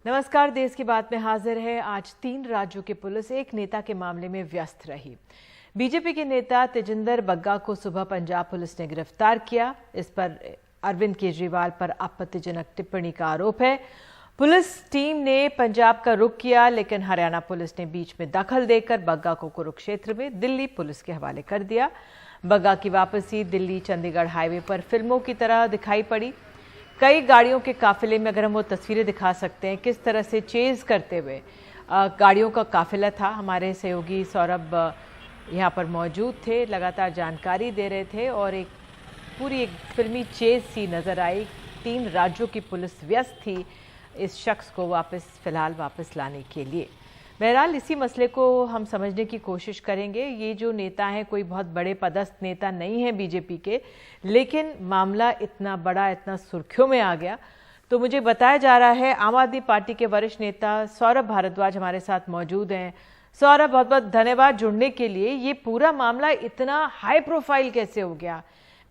नमस्कार। देश की बात में हाजिर है। आज 3 राज्यों की पुलिस एक नेता के मामले में व्यस्त रही। बीजेपी के नेता तेजिंदर बग्गा को सुबह पंजाब पुलिस ने गिरफ्तार किया। इस पर अरविंद केजरीवाल पर आपत्तिजनक टिप्पणी का आरोप है। पुलिस टीम ने पंजाब का रुख किया, लेकिन हरियाणा पुलिस ने बीच में दखल देकर बग्गा को कुरुक्षेत्र में दिल्ली पुलिस के हवाले कर दिया। बग्गा की वापसी दिल्ली चंडीगढ़ हाईवे पर फिल्मों की तरह दिखाई पड़ी। कई गाड़ियों के काफिले में, अगर हम वो तस्वीरें दिखा सकते हैं, किस तरह से चेज करते हुए गाड़ियों का काफिला था। हमारे सहयोगी सौरभ यहाँ पर मौजूद थे, लगातार जानकारी दे रहे थे और पूरी एक फिल्मी चेज सी नजर आई। 3 राज्यों की पुलिस व्यस्त थी इस शख्स को फिलहाल वापस लाने के लिए। बहरहाल इसी मसले को हम समझने की कोशिश करेंगे। ये जो नेता हैं कोई बहुत बड़े पदस्थ नेता नहीं है बीजेपी के, लेकिन मामला इतना बड़ा, इतना सुर्खियों में आ गया। तो मुझे बताया जा रहा है आम आदमी पार्टी के वरिष्ठ नेता सौरभ भारद्वाज हमारे साथ मौजूद हैं। सौरभ, बहुत बहुत धन्यवाद जुड़ने के लिए। ये पूरा मामला इतना हाई प्रोफाइल कैसे हो गया?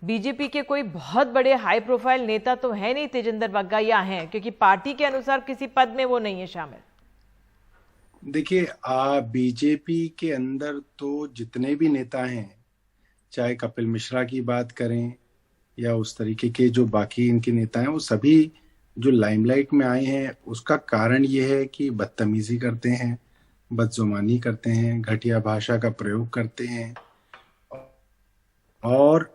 बीजेपी के कोई बहुत बड़े हाई प्रोफाइल नेता तो है नहीं तेजिंदर बग्गा, या हैं? क्योंकि पार्टी के अनुसार किसी पद में वो नहीं है शामिल। देखिए, बीजेपी के अंदर तो जितने भी नेता हैं, चाहे कपिल मिश्रा की बात करें या उस तरीके के जो बाकी इनके नेता हैं, वो सभी जो लाइमलाइट में आए हैं उसका कारण ये है कि बदतमीजी करते हैं, बदजुबानी करते हैं, घटिया भाषा का प्रयोग करते हैं और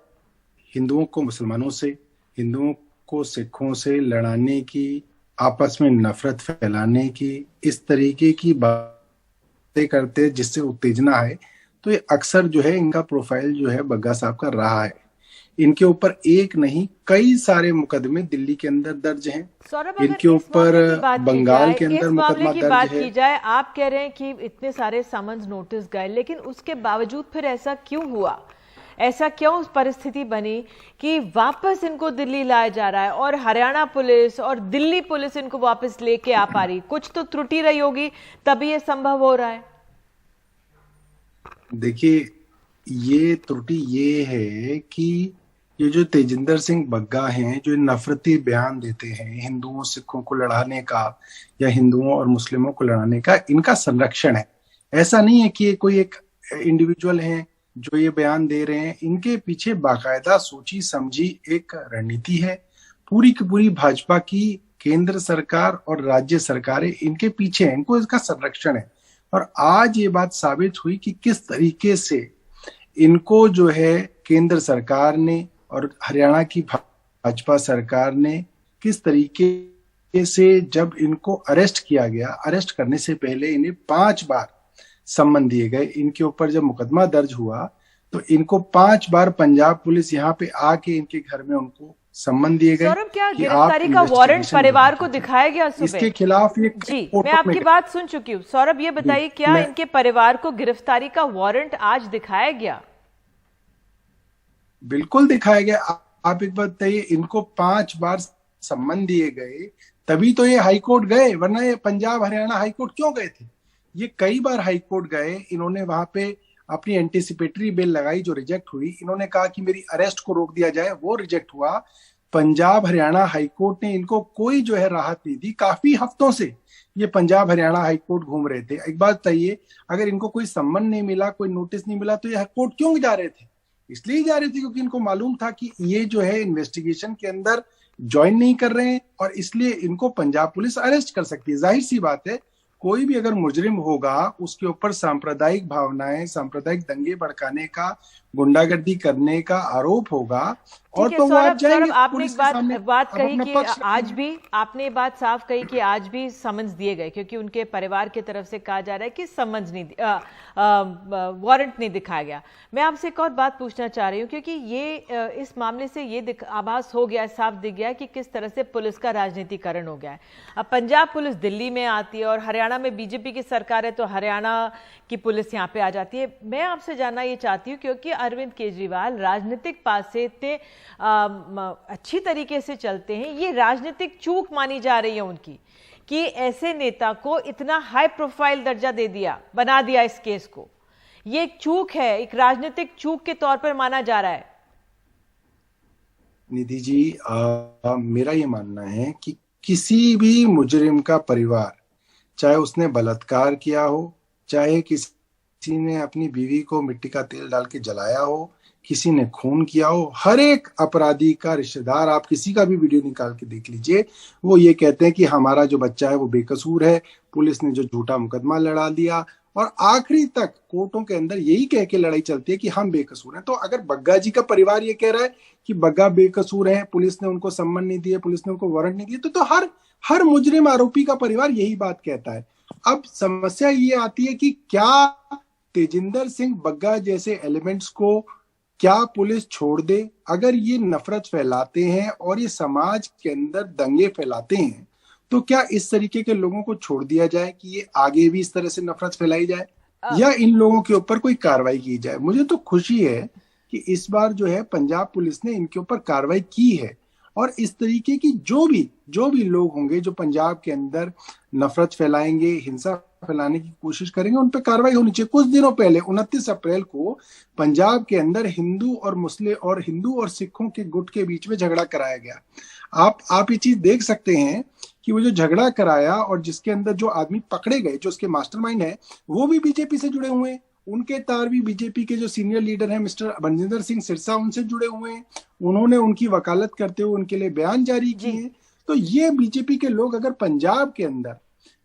हिंदुओं को मुसलमानों से, हिंदुओं को सिखों से लड़ाने की, आपस में नफरत फैलाने की, इस तरीके की बातें करते हैं जिससे उत्तेजना है। तो ये अक्सर जो है इनका प्रोफाइल जो है बग्गा साहब का रहा है। इनके ऊपर एक नहीं कई सारे मुकदमे दिल्ली के अंदर दर्ज हैं। इनके ऊपर बंगाल के अंदर मुकदमा दर्ज है। की जाए, आप कह रहे हैं कि इतने सारे समन्स नोटिस गए, लेकिन उसके बावजूद फिर ऐसा क्यों हुआ? ऐसा क्यों परिस्थिति बनी कि वापस इनको दिल्ली लाया जा रहा है और हरियाणा पुलिस और दिल्ली पुलिस इनको वापस लेके आ पा रही? कुछ तो त्रुटि रही होगी, तभी ये संभव हो रहा है। देखिए, ये त्रुटि ये है कि ये जो तेजिंदर सिंह बग्गा हैं, जो नफरती बयान देते हैं हिंदुओं सिखों को लड़ाने का या हिंदुओं और मुस्लिमों को लड़ाने का, इनका संरक्षण है। ऐसा नहीं है कि ये कोई एक इंडिविजुअल है जो ये बयान दे रहे हैं। इनके पीछे बाकायदा सोची समझी एक रणनीति है। पूरी की पूरी भाजपा की केंद्र सरकार और राज्य सरकारें इनके पीछे हैं, इनको इसका संरक्षण है। और आज ये बात साबित हुई कि किस तरीके से इनको जो है केंद्र सरकार ने और हरियाणा की भाजपा सरकार ने किस तरीके से, जब इनको अरेस्ट किया गया, अरेस्ट करने से पहले इन्हें 5 बार सम्मन दिए गए। इनके ऊपर जब मुकदमा दर्ज हुआ तो इनको 5 बार पंजाब पुलिस यहाँ पे आके इनके घर में उनको सम्मन दिए गए। सौरभ, क्या गिरफ्तारी का वारंट परिवार को दिखाया गया सुबह? इसके खिलाफ ये जी, मैं आपकी बात सुन चुकी हूँ। सौरभ, ये बताइए, क्या इनके परिवार को गिरफ्तारी का वारंट आज दिखाया गया? बिल्कुल दिखाया गया। आप एक बात बताइए, इनको 5 बार सम्मन दिए गए तभी तो ये हाईकोर्ट गए, वरना ये पंजाब हरियाणा हाईकोर्ट क्यों गए थे? ये कई बार हाईकोर्ट गए। इन्होंने वहां पे अपनी एंटीसिपेटरी बिल लगाई जो रिजेक्ट हुई। इन्होंने कहा कि मेरी अरेस्ट को रोक दिया जाए, वो रिजेक्ट हुआ। पंजाब हरियाणा हाईकोर्ट ने इनको कोई जो है राहत नहीं दी। काफी हफ्तों से ये पंजाब हरियाणा हाईकोर्ट घूम रहे थे। एक बात बताइए, अगर इनको कोई सम्मन नहीं मिला, कोई नोटिस नहीं मिला, तो ये कोर्ट क्यों जा रहे थे? इसलिए जा रहे थे क्योंकि इनको मालूम था कि ये जो है इन्वेस्टिगेशन के अंदर ज्वाइन नहीं कर रहे हैं और इसलिए इनको पंजाब पुलिस अरेस्ट कर सकती है। जाहिर सी बात है, कोई भी अगर मुजरिम होगा उसके ऊपर सांप्रदायिक भावनाएं, सांप्रदायिक दंगे भड़काने का, गुंडागर्दी करने का आरोप होगा और तो वो आप जाएंगे। आपने एक बात कही कि आज भी, आपने बात साफ कही कि आज भी समन्स दिए गए, क्योंकि उनके परिवार की तरफ से कहा जा रहा है कि समन्स नहीं, वारंट नहीं दिखाया गया। मैं आपसे एक और बात पूछना चाह रही हूँ, क्योंकि ये इस मामले से ये आभास हो गया, साफ दिख गया कि किस तरह से पुलिस का राजनीतिकरण हो गया है। अब पंजाब पुलिस दिल्ली में आती है और हरियाणा में बीजेपी की सरकार है तो हरियाणा की पुलिस यहाँ पे आ जाती है। मैं आपसे जानना ये चाहती हूँ, क्योंकि अरविंद केजरीवाल राजनीतिक पास से इतने अच्छी तरीके से चलते हैं, ये राजनीतिक चूक मानी जा रही है उनकी कि ऐसे नेता को इतना हाई प्रोफाइल दर्जा दे दिया, बना दिया इस केस को। ये एक चूक है, एक राजनीतिक चूक के तौर पर माना जा रहा है। निधि जी, मेरा ये मानना है कि किसी भी मुजरिम का परिवार, चाहे उसने बलात्कार किया हो, चाहे किसी ने अपनी बीवी को मिट्टी का तेल डाल के जलाया हो, किसी ने खून किया हो, हर एक अपराधी का रिश्तेदार, आप किसी का भी वीडियो निकाल के देख लीजिए, वो ये कहते हैं कि हमारा जो बच्चा है वो बेकसूर है, पुलिस ने जो झूठा मुकदमा लड़ा दिया, और आखिरी तक कोर्टों के अंदर यही कह के लड़ाई चलती है कि हम बेकसूर हैं। तो अगर बग्गा जी का परिवार ये कह रहा है कि बग्गा बेकसूर है, पुलिस ने उनको सम्मन नहीं दिया, पुलिस ने उनको वारंट नहीं दिया, तो हर मुजरिम आरोपी का परिवार यही बात कहता है। अब समस्या ये आती है कि क्या तेजिंदर सिंह बग्गा जैसे एलिमेंट्स को क्या पुलिस छोड़ दे? अगर ये नफरत फैलाते हैं और ये समाज के अंदर दंगे फैलाते हैं, तो क्या इस तरीके के लोगों को छोड़ दिया जाए कि ये आगे भी इस तरह से नफरत फैलाई जाए, या इन लोगों के ऊपर कोई कार्रवाई की जाए? मुझे तो खुशी है कि इस बार जो है पंजाब पुलिस ने इनके ऊपर कार्रवाई की है, और इस तरीके की जो भी लोग होंगे जो पंजाब के अंदर नफरत फैलाएंगे, हिंसा फैलाने की कोशिश करेंगे, उन पर कार्रवाई होनी चाहिए। कुछ दिनों पहले 29 अप्रैल को पंजाब के अंदर हिंदू और सिखों के गुट के बीच में झगड़ा कराया गया। आप ये चीज देख सकते हैं कि वो जो झगड़ा कराया और जिसके अंदर जो आदमी पकड़े गए, जो उसके मास्टरमाइंड है, वो भी बीजेपी से जुड़े हुए हैं। उनके तार भी बीजेपी के जो सीनियर लीडर हैं मिस्टर बनजिंदर सिंह सिरसा, उनसे जुड़े हुए हैं। उन्होंने उनकी वकालत करते हुए उनके लिए बयान जारी किए हैं। तो ये बीजेपी के लोग अगर पंजाब के अंदर,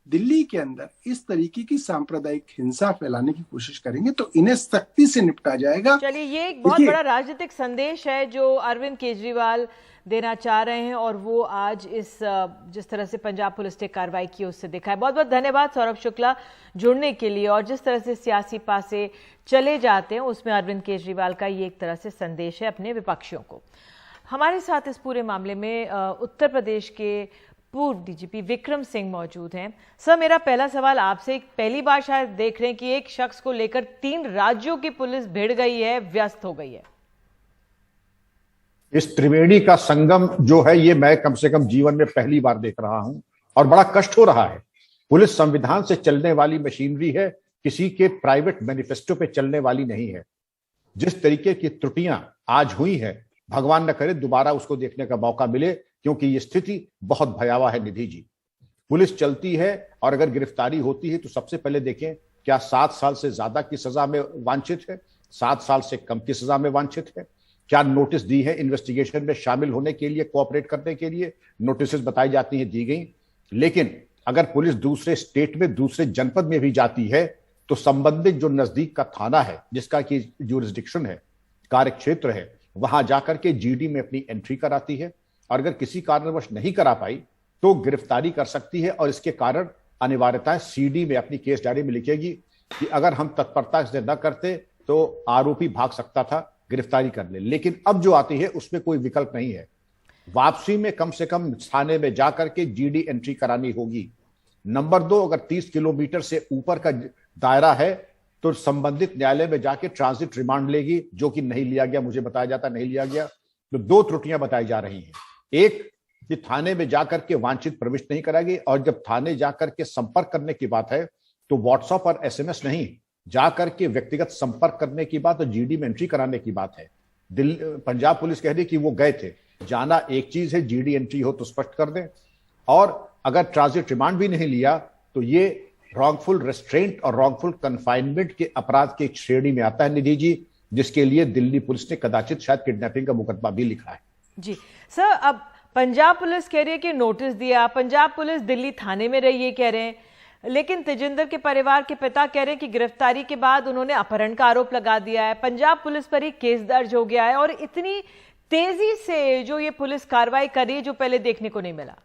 दिल्ली के अंदर इस तरीके की सांप्रदायिक हिंसा फैलाने की कोशिश करेंगे तो इन्हें सख्ती से निपटा जाएगा। चलिए, ये एक बहुत बड़ा राजनीतिक संदेश है जो अरविंद केजरीवाल देना चाह रहे हैं, और वो आज जिस तरह से पंजाब पुलिस ने कार्रवाई की उससे देखा है। बहुत बहुत धन्यवाद सौरभ शुक्ला जुड़ने के लिए। और जिस तरह से सियासी पासे चले जाते हैं उसमें अरविंद केजरीवाल का ये एक तरह से संदेश है अपने विपक्षियों को। हमारे साथ इस पूरे मामले में उत्तर प्रदेश के पूर्व डीजीपी विक्रम सिंह मौजूद हैं। सर, मेरा पहला सवाल आपसे, पहली बार शायद देख रहे हैं कि एक शख्स को लेकर 3 राज्यों की पुलिस भिड़ गई है, व्यस्त हो गई है। इस त्रिवेणी का संगम जो है ये मैं कम से कम जीवन में पहली बार देख रहा हूं, और बड़ा कष्ट हो रहा है। पुलिस संविधान से चलने वाली मशीनरी है, किसी के प्राइवेट मैनिफेस्टो पे चलने वाली नहीं है। जिस तरीके की त्रुटियां आज हुई है, भगवान न करे दोबारा उसको देखने का मौका मिले, क्योंकि ये स्थिति बहुत भयावह है। निधि जी, पुलिस चलती है और अगर गिरफ्तारी होती है तो सबसे पहले देखें क्या 7 साल से ज्यादा की सजा में वांछित है, 7 साल से कम की सजा में वांछित है, क्या नोटिस दी है इन्वेस्टिगेशन में शामिल होने के लिए, कोऑपरेट करने के लिए नोटिस बताई जाती हैं, दी गई। लेकिन अगर पुलिस दूसरे स्टेट में, दूसरे जनपद में भी जाती है तो संबंधित जो नजदीक का थाना है, जिसका कि ज्यूरिसडिक्शन है, कार्यक्षेत्र है, वहां जाकर के जीडी में अपनी एंट्री कराती है, और अगर किसी कारणवश नहीं करा पाई तो गिरफ्तारी कर सकती है। और इसके कारण अनिवार्यताएं सीडी में अपनी केस डायरी में लिखेगी कि अगर हम तत्परता से न करते तो आरोपी भाग सकता था, गिरफ्तारी कर ले। लेकिन अब जो आती है उसमें कोई विकल्प नहीं है। वापसी में कम से कम थाने में जाकर के जीडी एंट्री करानी होगी। नंबर 2, अगर 30 किलोमीटर से ऊपर का दायरा है तो संबंधित न्यायालय में जाके ट्रांजिट रिमांड लेगी, जो कि नहीं लिया गया, मुझे बताया जाता नहीं लिया गया। तो 2 त्रुटियां बताई जा रही हैं। एक, कि थाने में जाकर के वांछित प्रविष्ट नहीं कराएगी, और जब थाने जाकर के संपर्क करने की बात है तो व्हाट्सएप और एसएमएस नहीं, जाकर के व्यक्तिगत संपर्क करने की बात और जीडी में एंट्री कराने की बात है। पंजाब पुलिस कह रही कि वो गए थे, जाना एक चीज है, जीडी एंट्री हो तो स्पष्ट कर दें। और अगर ट्रांजिट रिमांड भी नहीं लिया तो ये रॉन्गफुल रेस्ट्रेंट और रॉन्गफुल कन्फाइनमेंट के अपराध की श्रेणी में आता है, निधि जी, जिसके लिए दिल्ली पुलिस ने कदाचित शायद किडनैपिंग का मुकदमा भी लिखा है। जी सर, अब पंजाब पुलिस कह रही है कि नोटिस दिया, पंजाब पुलिस दिल्ली थाने में रही, ये कह रहे हैं, लेकिन तेजिंदर के परिवार के पिता कह रहे हैं कि गिरफ्तारी के बाद उन्होंने अपहरण का आरोप लगा दिया है, पंजाब पुलिस पर ही केस दर्ज हो गया है, और इतनी तेजी से जो ये पुलिस कार्रवाई कर रही है जो पहले देखने को नहीं मिला।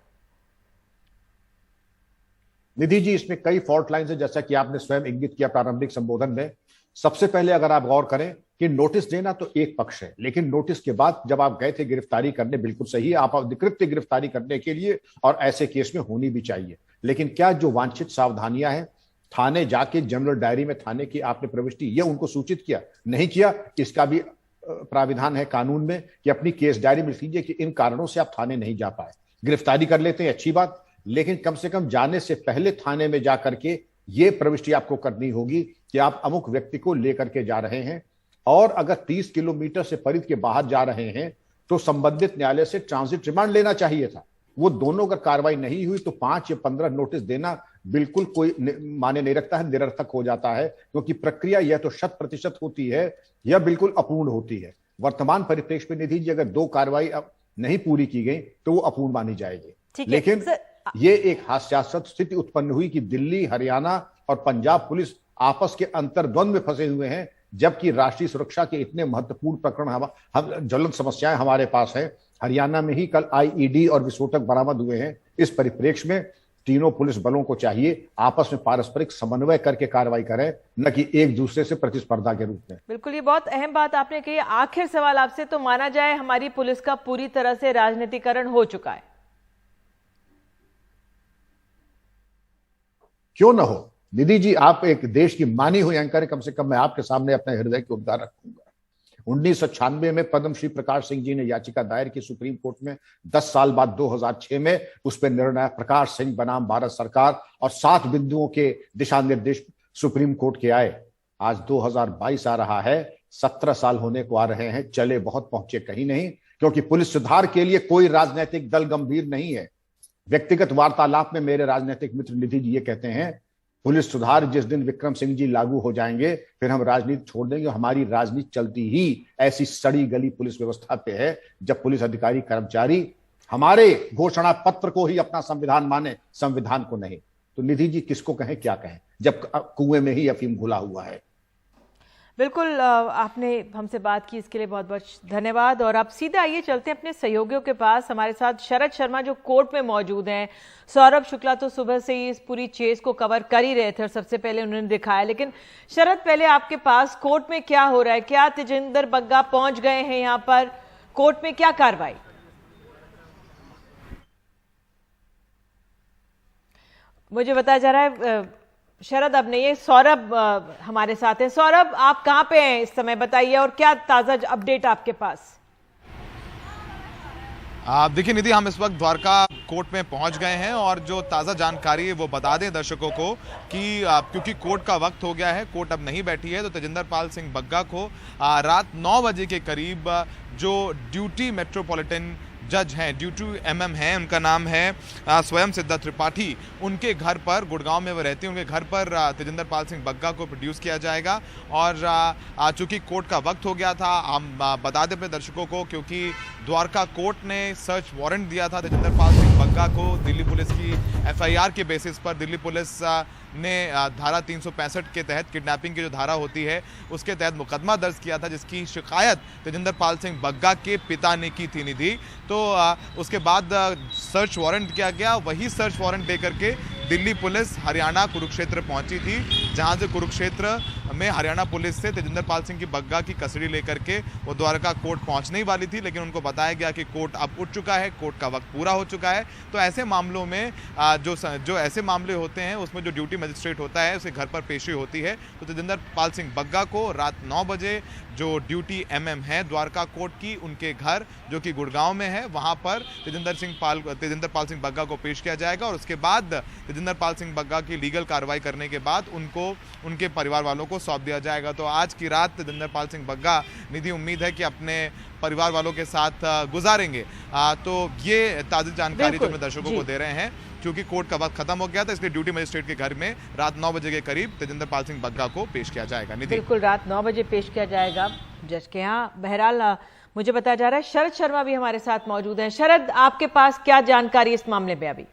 निधि जी, इसमें कई फॉल्ट लाइन्स है, जैसा कि आपने स्वयं इंगित किया प्रारंभिक संबोधन में। सबसे पहले अगर आप गौर करें कि नोटिस देना तो एक पक्ष है, लेकिन नोटिस के बाद जब आप गए थे गिरफ्तारी करने, बिल्कुल सही, आप अधिकृत गिरफ्तारी करने के लिए, और ऐसे केस में होनी भी चाहिए। लेकिन क्या जो वांछित सावधानियां हैं, थाने जाके जनरल डायरी में थाने की आपने प्रविष्टि, यह उनको सूचित किया नहीं किया, इसका भी प्राविधान है कानून में कि अपनी केस डायरी में लिख लीजिए कि इन कारणों से आप थाने नहीं जा पाए। गिरफ्तारी कर लेते हैं, अच्छी बात, लेकिन कम से कम जाने से पहले थाने में जाकर के ये प्रविष्टि आपको करनी होगी कि आप अमुक व्यक्ति को लेकर के जा रहे हैं, और अगर 30 किलोमीटर से परिधि के बाहर जा रहे हैं तो संबंधित न्यायालय से ट्रांजिट रिमांड लेना चाहिए था। वो दोनों अगर कार्रवाई नहीं हुई तो 5 या 15 नोटिस देना बिल्कुल कोई माने नहीं रखता है, निरर्थक हो जाता है, क्योंकि प्रक्रिया यह तो 100% होती है या बिल्कुल अपूर्ण होती है। वर्तमान परिप्रेक्ष्य में निधि जी अगर 2 कार्रवाई अब नहीं पूरी की गई तो वो अपूर्ण मानी जाएगी। लेकिन ये एक हास्यास्पद स्थिति उत्पन्न हुई कि दिल्ली, हरियाणा और पंजाब पुलिस आपस के अंतर्द्वंद में फंसे हुए हैं, जबकि राष्ट्रीय सुरक्षा के इतने महत्वपूर्ण प्रकरण हम ज्वलंत समस्याएं हमारे पास है। हरियाणा में ही कल आईईडी और विस्फोटक बरामद हुए हैं। इस परिप्रेक्ष्य में तीनों पुलिस बलों को चाहिए आपस में पारस्परिक समन्वय करके कार्रवाई करें, न कि एक दूसरे से प्रतिस्पर्धा के रूप में। बिल्कुल, ये बहुत अहम बात आपने कही। आखिर सवाल आपसे, तो माना जाए हमारी पुलिस का पूरी तरह से राजनीतिकरण हो चुका है? क्यों ना हो निधि जी, आप एक देश की मानी हुई एंकर है, कम से कम मैं आपके सामने अपने हृदय के उद्गार रखूंगा। 1996 में पद्मश्री प्रकाश सिंह जी ने याचिका दायर की सुप्रीम कोर्ट में। 10 साल बाद 2006 में उस पर निर्णय प्रकाश सिंह बनाम भारत सरकार और 7 बिंदुओं के दिशा निर्देश सुप्रीम कोर्ट के आए। आज 2022 आ रहा है, 17 साल होने को आ रहे हैं, चले बहुत पहुंचे कहीं नहीं, क्योंकि पुलिस सुधार के लिए कोई राजनीतिक दल गंभीर नहीं है। व्यक्तिगत वार्तालाप में मेरे राजनीतिक मित्र निधि जी ये कहते हैं, पुलिस सुधार जिस दिन विक्रम सिंह जी लागू हो जाएंगे फिर हम राजनीति छोड़ देंगे। हमारी राजनीति चलती ही ऐसी सड़ी गली पुलिस व्यवस्था पे है, जब पुलिस अधिकारी कर्मचारी हमारे घोषणा पत्र को ही अपना संविधान माने, संविधान को नहीं। तो निधि जी किसको कहें, क्या कहें, जब कुएं में ही अफीम घुला हुआ है। बिल्कुल, आपने हमसे बात की, इसके लिए बहुत बहुत धन्यवाद। और आप सीधे आइए चलते हैं अपने सहयोगियों के पास। हमारे साथ शरद शर्मा जो कोर्ट में मौजूद हैं। सौरभ शुक्ला तो सुबह से ही इस पूरी चेस को कवर कर ही रहे थे और सबसे पहले उन्होंने दिखाया। लेकिन शरद, पहले आपके पास कोर्ट में क्या हो रहा है? क्या तेजिंदर बग्गा पहुंच गए हैं यहाँ पर? कोर्ट में क्या कार्रवाई? मुझे बताया जा रहा है शरद अब नहीं है, सौरभ हमारे साथ हैं। सौरभ, आप कहां पे हैं इस समय, बताइए, और क्या ताजा अपडेट आपके पास? देखिए निधि, हम इस वक्त द्वारका कोर्ट में पहुंच गए हैं और जो ताज़ा जानकारी है वो बता दें दर्शकों को कि क्योंकि कोर्ट का वक्त हो गया है, कोर्ट अब नहीं बैठी है, तो तेजिंदर पाल सिंह बग्गा को रात 9 बजे के करीब जो ड्यूटी मेट्रोपॉलिटन जज हैं, ड्यूटी MM हैं, उनका नाम है स्वयं सिद्धा त्रिपाठी, उनके घर पर, गुड़गांव में वो रहते हैं, उनके घर पर तेजिंदर पाल सिंह बग्गा को प्रोड्यूस किया जाएगा। और चूंकि कोर्ट का वक्त हो गया था, हम बता दें अपने दर्शकों को, क्योंकि द्वारका कोर्ट ने सर्च वारंट दिया था तेजिंदर पाल सिंह बग्गा को। दिल्ली पुलिस की FIR के बेसिस पर दिल्ली पुलिस ने धारा 365 के तहत, किडनैपिंग की जो धारा होती है उसके तहत मुकदमा दर्ज किया था, जिसकी शिकायत तेजिंदर पाल सिंह बग्गा के पिता ने की थी निधि। तो उसके बाद सर्च वारंट किया गया। वही सर्च वारंट लेकर के दिल्ली पुलिस हरियाणा कुरुक्षेत्र पहुंची थी, जहां से कुरुक्षेत्र में हरियाणा पुलिस से तेजिंदर पाल सिंह की बग्गा की कस्टडी लेकर के वो द्वारका कोर्ट पहुंचने ही वाली थी, लेकिन उनको बताया गया कि कोर्ट अब उठ चुका है, कोर्ट का वक्त पूरा हो चुका है। तो ऐसे मामलों में जो ऐसे मामले होते हैं उसमें जो ड्यूटी मजिस्ट्रेट होता है उसे घर पर पेशी होती है। तो तेजिंदर पाल सिंह बग्गा को रात 9 बजे जो ड्यूटी MM है द्वारका कोर्ट की, उनके घर जो कि गुड़गांव में है, वहां पर तेजिंदर पाल सिंह बग्गा को पेश किया जाएगा। और उसके बाद तेजिंदर पाल सिंह बग्गा की लीगल कार्रवाई करने के बाद उनको उनके परिवार वालों को सौंप दिया जाएगा। तो आज की रात तेजिंदर पाल सिंह बग्गा, निधि, उम्मीद है कि अपने परिवार वालों के साथ गुजारेंगे। तो ये ताज़ी जानकारी जो अपने दर्शकों को दे रहे हैं, क्योंकि कोर्ट का वक्त खत्म हो गया था, इसलिए ड्यूटी मजिस्ट्रेट के घर में रात 9 बजे के करीब तेजिंदर पाल सिंह बग्गा को पेश किया जाएगा। बिल्कुल, रात 9 बजे पेश किया जाएगा जज के यहाँ। बहरहाल मुझे बताया जा रहा है शरद शर्मा भी हमारे साथ मौजूद हैं। शरद, आपके पास क्या जानकारी इस मामले में अभी?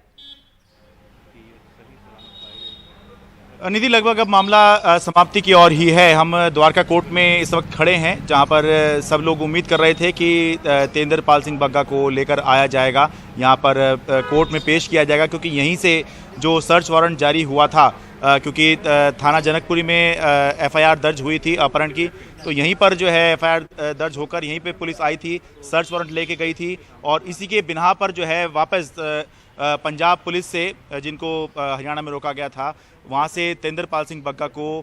निधि, लगभग अब मामला समाप्ति की ओर ही है। हम द्वारका कोर्ट में इस वक्त खड़े हैं, जहां पर सब लोग उम्मीद कर रहे थे कि तेजिंदर पाल सिंह बग्गा को लेकर आया जाएगा, यहां पर कोर्ट में पेश किया जाएगा, क्योंकि यहीं से जो सर्च वारंट जारी हुआ था, क्योंकि थाना जनकपुरी में FIR दर्ज हुई थी अपहरण की, तो यहीं पर जो है FIR दर्ज होकर यहीं पे पुलिस आई थी, सर्च वारंट लेके गई थी। और इसी के बिना पर जो है वापस पंजाब पुलिस से, जिनको हरियाणा में रोका गया था, वहाँ से तेजिंदर पाल सिंह बग्गा को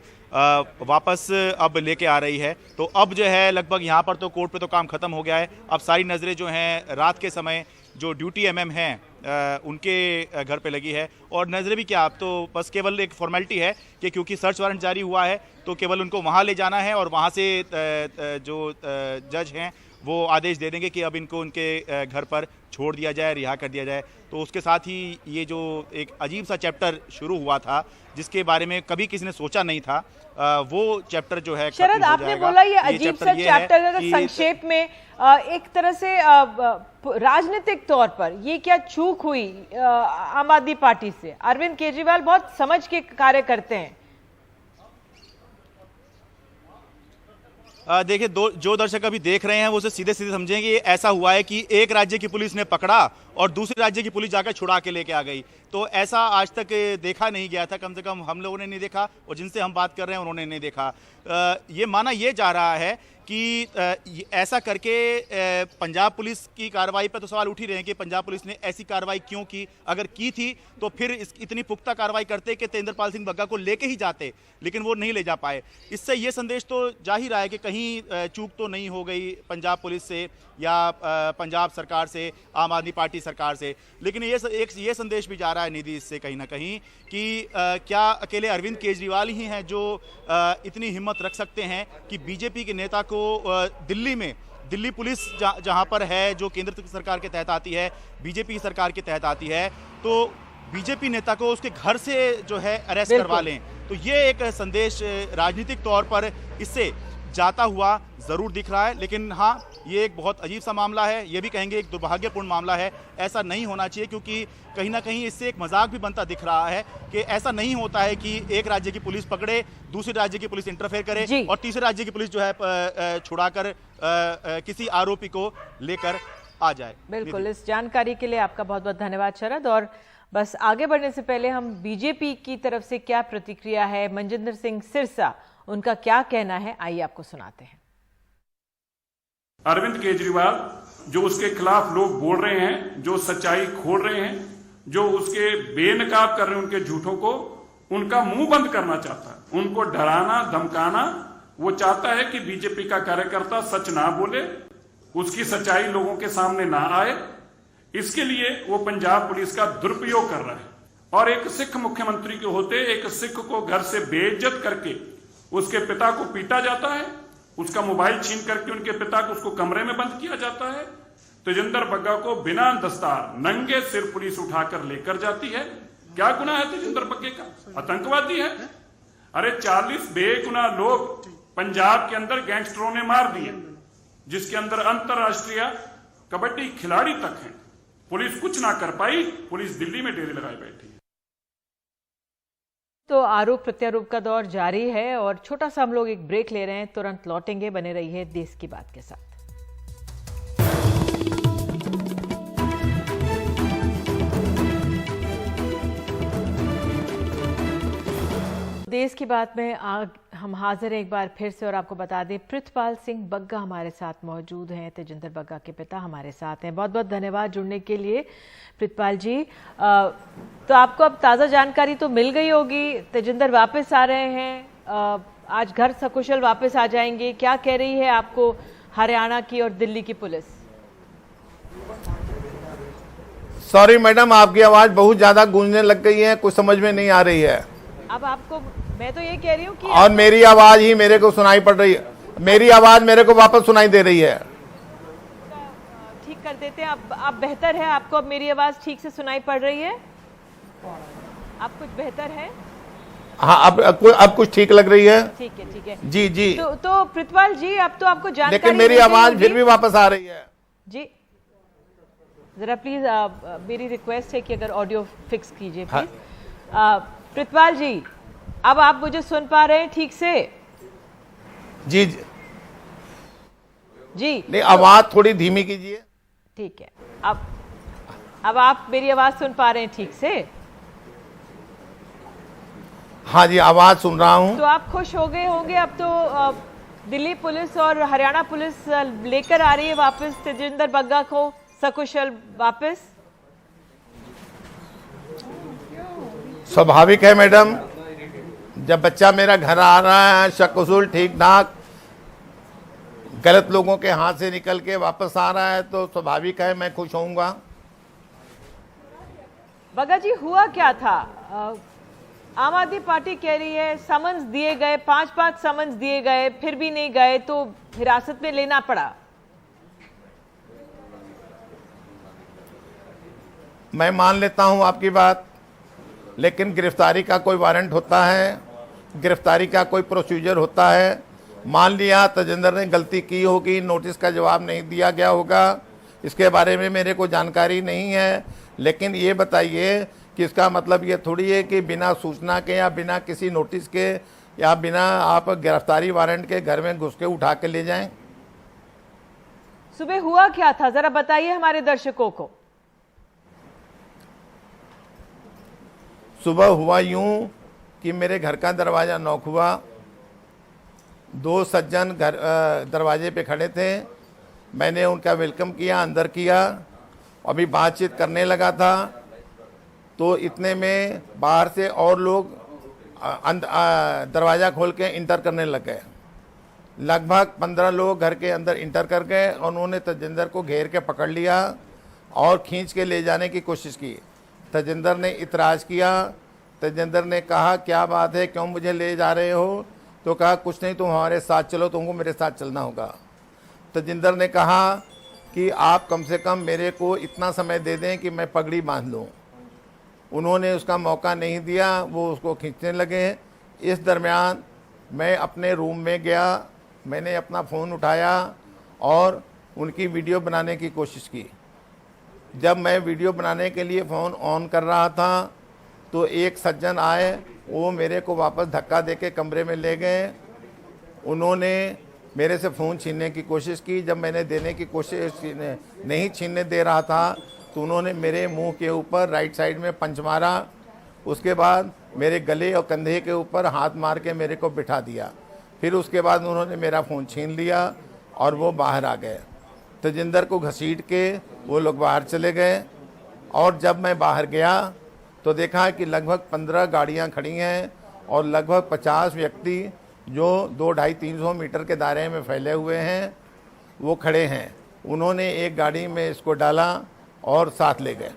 वापस अब लेके आ रही है। तो अब जो है लगभग यहाँ पर तो कोर्ट पे तो काम खत्म हो गया है। अब सारी नज़रें जो हैं रात के समय जो ड्यूटी MM हैं उनके घर पे लगी है। और नज़रें भी क्या, अब तो बस केवल एक फॉर्मेलिटी है कि क्योंकि सर्च वारंट जारी हुआ है तो केवल उनको वहाँ ले जाना है और वहाँ से जो जज हैं वो आदेश दे देंगे कि अब इनको उनके घर पर छोड़ दिया जाए, रिहा कर दिया जाए। तो उसके साथ ही ये जो एक अजीब सा चैप्टर शुरू हुआ था जिसके बारे में कभी किसी ने सोचा नहीं था, वो चैप्टर जो है शरद, आपने बोला ये अजीब सा चैप्टर, अगर संक्षेप में एक तरह से राजनीतिक तौर पर ये क्या चूक हुई आम आदमी पार्टी से? अरविंद केजरीवाल बहुत समझ के कार्य करते हैं। देखिए, जो दर्शक अभी देख रहे हैं वो उसे सीधे सीधे समझेंगे ये ऐसा हुआ है कि एक राज्य की पुलिस ने पकड़ा और दूसरे राज्य की पुलिस जाकर छुड़ा के लेके आ गई। तो ऐसा आज तक देखा नहीं गया था, कम से कम हम लोगों ने नहीं देखा और जिनसे हम बात कर रहे हैं उन्होंने नहीं देखा। ये माना ये जा रहा है कि ऐसा करके पंजाब पुलिस की कार्रवाई पर तो सवाल उठ ही रहे हैं कि पंजाब पुलिस ने ऐसी कार्रवाई क्यों की, अगर की थी तो फिर इतनी पुख्ता कार्रवाई करते कि तेंदुलपाल सिंह बग्गा को लेके ही जाते, लेकिन वो नहीं ले जा पाए। इससे ये संदेश तो जा ही रहा है कि कहीं चूक तो नहीं हो गई पंजाब पुलिस से या पंजाब सरकार से, आम आदमी पार्टी सरकार से। लेकिन ये संदेश भी जा रहा है निधि इससे कहीं ना कहीं कि क्या अकेले अरविंद केजरीवाल ही हैं जो इतनी हिम्मत रख सकते हैं कि बीजेपी के नेता को दिल्ली पुलिस जहां पर है, जो केंद्र सरकार के तहत आती है, बीजेपी सरकार के तहत आती है, तो बीजेपी नेता को उसके घर से जो है अरेस्ट करवा लें। तो ये एक संदेश राजनीतिक तौर पर इससे जाता हुआ जरूर दिख रहा है। लेकिन हाँ, ये एक बहुत अजीब सा मामला है, ये भी कहेंगे एक दुर्भाग्यपूर्ण मामला है। ऐसा नहीं होना चाहिए क्योंकि कहीं ना कहीं इससे एक मजाक भी बनता दिख रहा है कि ऐसा नहीं होता है कि एक राज्य की पुलिस पकड़े, दूसरे राज्य की पुलिस इंटरफेयर करे और तीसरे राज्य की पुलिस जो है छुड़ाकर किसी आरोपी को लेकर आ जाए। बिल्कुल, इस जानकारी के लिए आपका बहुत बहुत धन्यवाद शरद। और बस आगे बढ़ने से पहले हम बीजेपी की तरफ से क्या प्रतिक्रिया है, मनजिंदर सिंह सिरसा उनका क्या कहना है, आइए आपको सुनाते हैं। अरविंद केजरीवाल जो उसके खिलाफ लोग बोल रहे हैं, जो सच्चाई खोल रहे हैं, जो उसके बेनकाब कर रहे हैं उनके झूठों को, उनका मुंह बंद करना चाहता है, उनको डराना धमकाना। वो चाहता है कि बीजेपी का कार्यकर्ता सच ना बोले, उसकी सच्चाई लोगों के सामने ना आए। इसके लिए वो पंजाब पुलिस का दुरुपयोग कर रहा है। और एक सिख मुख्यमंत्री के होते एक सिख को घर से बेइज्जत करके उसके पिता को पीटा जाता है, उसका मोबाइल छीन करके उनके पिता को उसको कमरे में बंद किया जाता है। तेजिंदर बग्गा को बिना दस्तार नंगे सिर पुलिस उठाकर लेकर जाती है। क्या गुनाह है तेजिंदर बग्गे का? आतंकवादी है। अरे 40 बेगुनाह लोग पंजाब के अंदर गैंगस्टरों ने मार दिए, जिसके अंदर अंतरराष्ट्रीय कबड्डी खिलाड़ी तक हैं। पुलिस कुछ ना कर पाई, पुलिस दिल्ली में डेरे लगाए बैठी है। तो आरोप प्रत्यारोप का दौर जारी है और छोटा सा हम लोग एक ब्रेक ले रहे हैं, तुरंत लौटेंगे। बने रहिए देश की बात के साथ। देश की बात में हम हाजिर हैं एक बार फिर से और आपको बता दें प्रितपाल सिंह बग्गा हमारे साथ मौजूद हैं, तेजिंदर बग्गा के पिता हमारे साथ हैं। बहुत बहुत धन्यवाद जुड़ने के लिए प्रितपाल जी। तो आपको अब ताज़ा जानकारी तो मिल गई होगी, तेजिंदर वापस आ रहे हैं, आज घर सकुशल वापस आ जाएंगे। क्या कह रही है आपको हरियाणा की और दिल्ली की पुलिस? सॉरी मैडम, आपकी आवाज बहुत ज्यादा गूंजने लग गई है, कुछ समझ में नहीं आ रही है। अब आपको मैं तो ये कह रही हूँ कि और मेरी आवाज ही मेरे को सुनाई पड़ रही है, मेरी आवाज मेरे को वापस सुनाई दे रही है। ठीक कर देते हैं, अब बेहतर है? आपको अब मेरी आवाज ठीक से सुनाई पड़ रही है? अब कुछ बेहतर है? हाँ, अब कुछ ठीक लग रही है। ठीक है, ठीक है जी जी। तो प्रितपाल जी, अब तो आपको जानकारी, लेकिन मेरी आवाज फिर भी वापस आ रही है जी। जरा प्लीज मेरी रिक्वेस्ट है कि अगर ऑडियो फिक्स कीजिए प्लीज। प्रितपाल जी, अब आप मुझे सुन पा रहे हैं ठीक से? जी जी। नहीं, आवाज थोड़ी धीमी कीजिए। ठीक है, अब आप मेरी आवाज सुन पा रहे हैं ठीक से? हाँ जी, आवाज सुन रहा हूँ। तो आप खुश हो गए होंगे, अब तो दिल्ली पुलिस और हरियाणा पुलिस लेकर आ रही है वापस तेजिंदर बग्गा को सकुशल वापस? स्वाभाविक है मैडम, जब बच्चा मेरा घर आ रहा है सकुशल ठीक ठाक, गलत लोगों के हाथ से निकल के वापस आ रहा है, तो स्वाभाविक है मैं खुश होऊंगा। बग्गा जी, हुआ क्या था? आम आदमी पार्टी कह रही है समन्स दिए गए, 5 समन्स दिए गए, फिर भी नहीं गए तो हिरासत में लेना पड़ा। मैं मान लेता हूं आपकी बात, लेकिन गिरफ्तारी का कोई वारंट होता है, गिरफ्तारी का कोई प्रोसीजर होता है। मान लिया तजिंदर ने गलती की होगी, नोटिस का जवाब नहीं दिया गया होगा, इसके बारे में मेरे को जानकारी नहीं है। लेकिन ये बताइए कि इसका मतलब ये थोड़ी है कि बिना सूचना के या बिना किसी नोटिस के या बिना आप गिरफ्तारी वारंट के घर में घुस के उठा के ले जाएं। सुबह हुआ क्या था, जरा बताइए हमारे दर्शकों को। सुबह हुआ यूं कि मेरे घर का दरवाज़ा नॉक हुआ, 2 सज्जन घर दरवाजे पे खड़े थे। मैंने उनका वेलकम किया, अंदर किया, अभी बातचीत करने लगा था तो इतने में बाहर से और लोग दरवाज़ा खोल के इंटर करने लग गए। लगभग 15 लोग घर के अंदर इंटर कर गए और उन्होंने तजिंदर को घेर के पकड़ लिया और खींच के ले जाने की कोशिश की। तजिंदर ने इतराज़ किया। तजिंदर ने कहा क्या बात है, क्यों मुझे ले जा रहे हो? तो कहा कुछ नहीं, तुम हमारे साथ चलो, तुमको मेरे साथ चलना होगा। तजिंदर ने कहा कि आप कम से कम मेरे को इतना समय दे दें कि मैं पगड़ी बांध लूँ। उन्होंने उसका मौका नहीं दिया, वो उसको खींचने लगे। इस दरमियान मैं अपने रूम में गया, मैंने अपना फ़ोन उठाया और उनकी वीडियो बनाने की कोशिश की। जब मैं वीडियो बनाने के लिए फ़ोन ऑन कर रहा था तो एक सज्जन आए, वो मेरे को वापस धक्का देके कमरे में ले गए। उन्होंने मेरे से फ़ोन छीनने की कोशिश की। जब मैंने देने की कोशिश नहीं छीनने दे रहा था तो उन्होंने मेरे मुंह के ऊपर राइट साइड में पंच मारा। उसके बाद मेरे गले और कंधे के ऊपर हाथ मार के मेरे को बिठा दिया। फिर उसके बाद उन्होंने मेरा फ़ोन छीन लिया और वो बाहर आ गए। तजिंदर को घसीट के वो लोग बाहर चले गए और जब मैं बाहर गया तो देखा कि लगभग 15 गाड़ियां खड़ी हैं और लगभग 50 व्यक्ति जो 200-250-300 मीटर के दायरे में फैले हुए हैं वो खड़े हैं। उन्होंने एक गाड़ी में इसको डाला और साथ ले गए।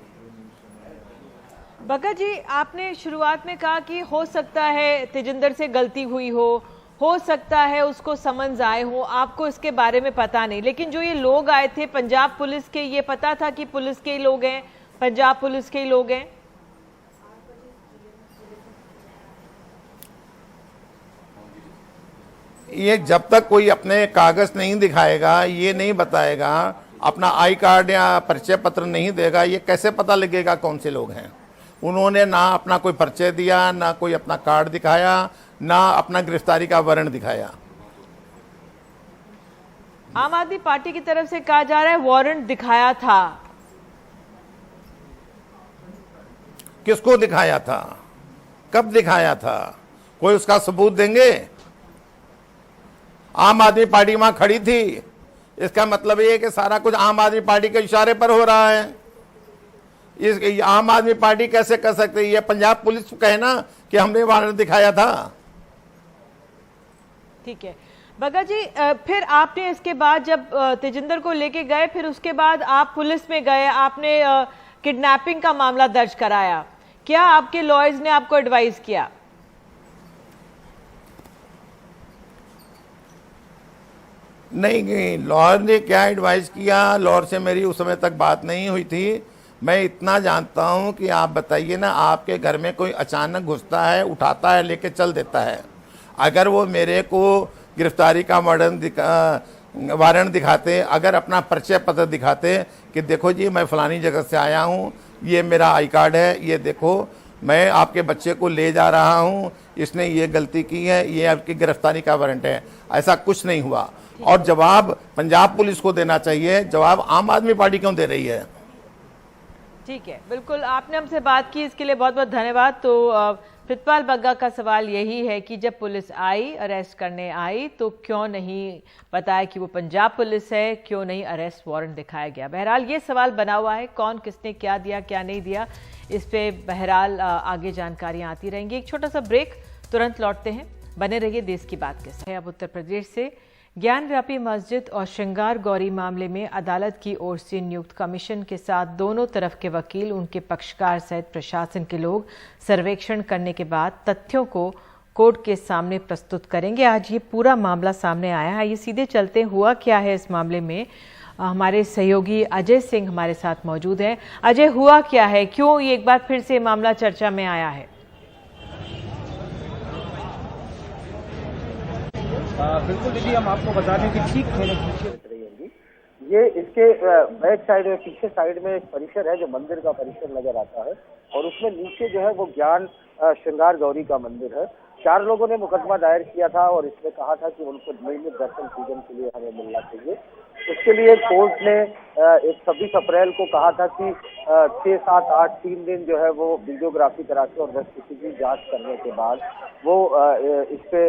बग्गा जी, आपने शुरुआत में कहा कि हो सकता है तेजिंदर से गलती हुई हो सकता है उसको समन्स आए हो, आपको इसके बारे में पता नहीं, लेकिन जो ये लोग आए थे पंजाब पुलिस के, ये पता था कि पुलिस के ही लोग हैं, पंजाब पुलिस के ही लोग हैं? ये जब तक कोई अपने कागज नहीं दिखाएगा, ये नहीं बताएगा, अपना आई कार्ड या परिचय पत्र नहीं देगा, ये कैसे पता लगेगा कौन से लोग हैं? उन्होंने ना अपना कोई परिचय दिया, ना कोई अपना कार्ड दिखाया, ना अपना गिरफ्तारी का वारंट दिखाया। आम आदमी पार्टी की तरफ से कहा जा रहा है वारंट दिखाया था। किसको दिखाया था? कब दिखाया था? कोई उसका सबूत देंगे? आम आदमी पार्टी वहां खड़ी थी, इसका मतलब ये है कि सारा कुछ आम आदमी पार्टी के इशारे पर हो रहा है। इस आम आदमी पार्टी कैसे कर सकती है? ये पंजाब पुलिस कहे ना कि हमने वारंट दिखाया था। ठीक है बग्गा जी, फिर आपने इसके बाद जब तेजिंदर को लेके गए, फिर उसके बाद आप पुलिस में गए, आपने किडनैपिंग का मामला दर्ज कराया। क्या आपके लॉयर्स ने आपको एडवाइस किया? नहीं, लॉयर ने क्या एडवाइस किया, लॉयर से मेरी उस समय तक बात नहीं हुई थी। मैं इतना जानता हूं कि आप बताइए ना, आपके घर में कोई अचानक घुसता है, उठाता है, लेके चल देता है। अगर वो मेरे को गिरफ्तारी का वारंट दिखाते, अगर अपना परिचय पत्र दिखाते कि देखो जी मैं फलानी जगह से आया हूँ, ये मेरा आई कार्ड है, ये देखो मैं आपके बच्चे को ले जा रहा हूँ, इसने ये गलती की है, ये आपकी गिरफ्तारी का वारंट है, ऐसा कुछ नहीं हुआ। और जवाब पंजाब पुलिस को देना चाहिए, जवाब आम आदमी पार्टी क्यों दे रही है? ठीक है, बिल्कुल आपने हमसे बात की, इसके लिए बहुत बहुत धन्यवाद। तो प्रितपाल बग्गा का सवाल यही है कि जब पुलिस आई, अरेस्ट करने आई, तो क्यों नहीं बताया कि वो पंजाब पुलिस है, क्यों नहीं अरेस्ट वारंट दिखाया गया? बहरहाल ये सवाल बना हुआ है, कौन किसने क्या दिया क्या नहीं दिया, इस पे बहरहाल आगे जानकारियां आती रहेंगी। एक छोटा सा ब्रेक, तुरंत लौटते हैं, बने रहिए देश की बात के साथ। अब उत्तर प्रदेश से ज्ञानव्यापी मस्जिद और श्रृंगार गौरी मामले में अदालत की ओर से नियुक्त कमीशन के साथ दोनों तरफ के वकील, उनके पक्षकार सहित प्रशासन के लोग सर्वेक्षण करने के बाद तथ्यों को कोर्ट के सामने प्रस्तुत करेंगे। आज ये पूरा मामला सामने आया है, ये सीधे चलते हुआ क्या है इस मामले में। हमारे सहयोगी अजय सिंह हमारे साथ मौजूद हैं। अजय, हुआ क्या है, क्यों ये एक बार फिर से मामला चर्चा में आया है? बिल्कुल दीदी, हम आपको बता दें कि ठीक ये इसके बैक साइड में, पीछे साइड में एक परिसर है जो मंदिर का परिसर नजर आता है और उसमें नीचे जो है वो ज्ञान श्रृंगार गौरी का मंदिर है। 4 लोगों ने मुकदमा दायर किया था और इसमें कहा था कि उनको नियमित दर्शन पूजन के लिए हमें मिलना चाहिए। उसके लिए कोर्ट ने 26 अप्रैल को कहा था कि 6, 7, 8 3 दिन जो है वो वीडियोग्राफी करा के और वस्तुस्थिति की जांच करने के बाद वो इस पे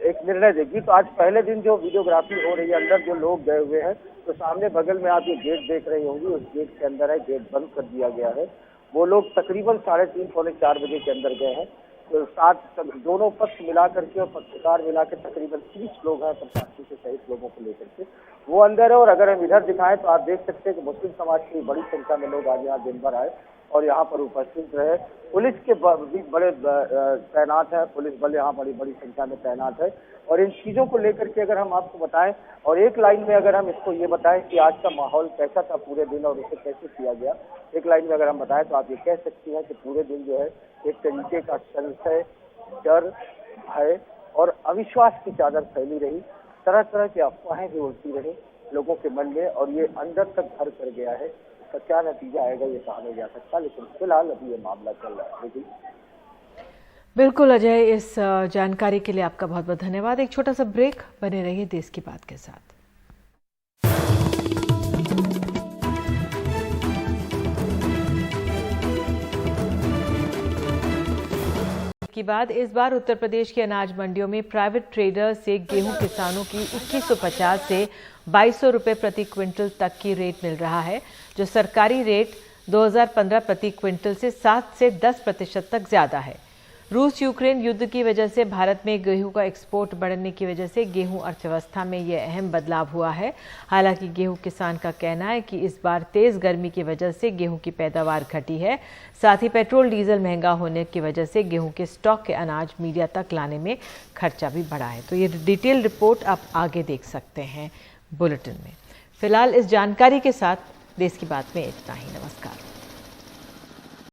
एक निर्णय देगी। तो आज पहले दिन जो वीडियोग्राफी हो रही है, अंदर जो लोग गए हुए हैं, तो सामने बगल में आप ये गेट देख रही होंगी, उस गेट के अंदर है, गेट बंद कर दिया गया है। वो लोग तकरीबन 3:30 पौने 4 बजे के अंदर गए हैं। तो साथ दोनों पक्ष मिला करके और पत्रकार मिला के तकरीबन 30 लोग हैं, प्रशासन के सहित लोगों को लेकर के वो अंदर है। और अगर हम इधर दिखाएं तो आप देख सकते हैं कि मुस्लिम समाज की बड़ी संख्या में लोग आज यहाँ दिन भर आए और यहाँ पर उपस्थित रहे। पुलिस के भी बड़े तैनात है, पुलिस बल यहाँ बड़ी संख्या में तैनात है। और इन चीजों को लेकर के अगर हम आपको बताएं और एक लाइन में अगर हम इसको ये बताएं कि आज का माहौल कैसा था पूरे दिन और उसे कैसे किया गया, एक लाइन में अगर हम बताएं तो आप ये कह सकती हैं कि पूरे दिन जो है एक तरीके का संशय, डर, भय और अविश्वास की चादर फैली रही। तरह तरह की अफवाहें भी उड़ती रही लोगों के मन में और ये अंदर तक घर कर गया है। इसका क्या नतीजा आएगा ये कहा नहीं जा सकता, लेकिन फिलहाल अभी ये मामला चल रहा है। बिल्कुल अजय, इस जानकारी के लिए आपका बहुत बहुत धन्यवाद। एक छोटा सा ब्रेक, बने रहिए देश की बात के साथ। की बात इस बार उत्तर प्रदेश के अनाज मंडियों में प्राइवेट ट्रेडर से गेहूं किसानों की 2150 से 2200 रुपए प्रति क्विंटल तक की रेट मिल रहा है, जो सरकारी रेट 2015 प्रति क्विंटल से 7 से 10% तक ज्यादा है। रूस यूक्रेन युद्ध की वजह से भारत में गेहूं का एक्सपोर्ट बढ़ने की वजह से गेहूं अर्थव्यवस्था में यह अहम बदलाव हुआ है। हालांकि गेहूं किसान का कहना है कि इस बार तेज गर्मी की वजह से गेहूं की पैदावार घटी है। साथ ही पेट्रोल डीजल महंगा होने की वजह से गेहूं के स्टॉक के अनाज मीडिया तक लाने में खर्चा भी बढ़ा है। तो ये डिटेल रिपोर्ट आप आगे देख सकते हैं बुलेटिन में। फिलहाल इस जानकारी के साथ देश की बात में इतना ही। नमस्कार।